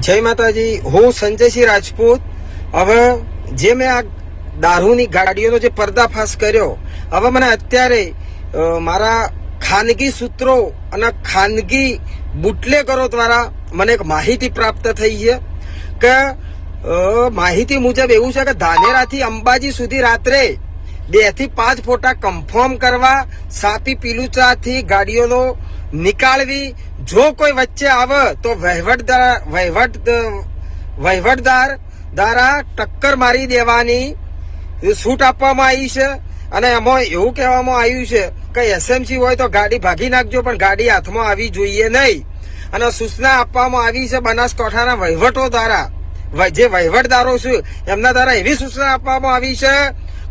જય માતાજી, હું સંજયસિંહ રાજપૂત। હવે જે મેં આ દારૂની ગાડીઓનો જે પર્દાફાશ કર્યો, હવે મને અત્યારે મારા ખાનગી સૂત્રો અને ખાનગી બુટલેગરો દ્વારા મને એક માહિતી પ્રાપ્ત થઈ છે કે માહિતી મુજબ એવું છે કે ધાનેરાથી અંબાજી સુધી રાત્રે 2 થી 5 ફોટા કન્ફર્મ કરવા, સાપી પીલુચાથી ગાડીઓનો નિકાળવી, જો કોઈ વચ્ચે આવે તો વહીવટદાર દ્વારા ટક્કર મારી દેવાની છૂટ આપવામાં આવી છે। અને એમાં એવું કહેવામાં આવ્યું છે કે એસએમસી હોય તો ગાડી ભાગી નાખજો, પણ ગાડી હાથમાં આવી જોઈએ નહીં। અને સૂચના આપવામાં આવી છે બનાસકાંઠાના વહીવટો દ્વારા, જે વહીવટદારો છે એમના દ્વારા એવી સૂચના આપવામાં આવી છે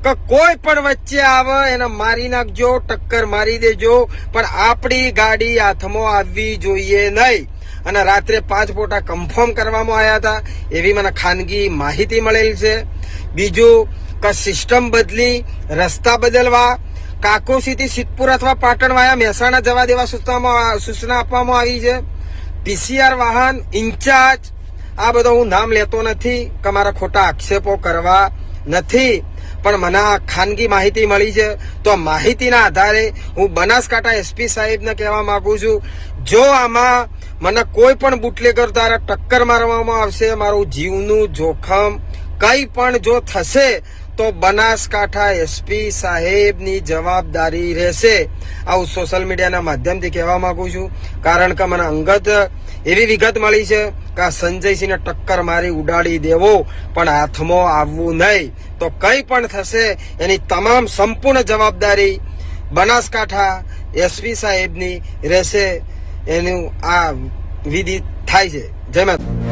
કે કોઈ પણ વચ્ચે આવે એને મારી નાખજો, ટક્કર મારી દેજો, પણ આપણી ગાડી હાથમાં આવવી જોઈએ નહીં। અને રાત્રે 5 ફોટા કન્ફર્મ કરવામાં આવ્યા હતા એવી મને ખાનગી માહિતી મળેલ છે। બીજું કે સિસ્ટમ બદલી, રસ્તા બદલવા, કાકોસીથી સિદ્ધપુર અથવા પાટણ વાયા મહેસાણા જવા દેવા સૂચના આપવામાં આવી છે। પીસીઆર વાહન ઇન્ચાર્જ, આ બધો હું નામ લેતો નથી કે મારા ખોટા આક્ષેપો કરવા નથી, પણ મને આ ખાનગી માહિતી મળી છે, તો માહિતીના આધારે હું બનાસકાંઠા એસપી સાહેબને કહેવા માંગુ છું, જો આમાં મને કોઈ પણ બુટલેગર દ્વારા ટક્કર મારવામાં આવશે, મારું જીવનું જોખમ કંઈ પણ જો થશે તો બનાસકાંઠા એસપી સાહેબની જવાબદારી રહેશે। આવું સોશિયલ મીડિયાના માધ્યમથી કહેવા માંગુ છું, કારણ કે મને અંગત એવી વિગત મળી છે કે આ સંજયસિંહને ટક્કર મારી ઉડાડી દેવો, પણ હાથમાં આવવું નહીં, તો કંઈ પણ થશે એની તમામ સંપૂર્ણ જવાબદારી બનાસકાંઠા એસપી સાહેબની રહેશે। એનું આ વિધિ થાય છે। જય માતા।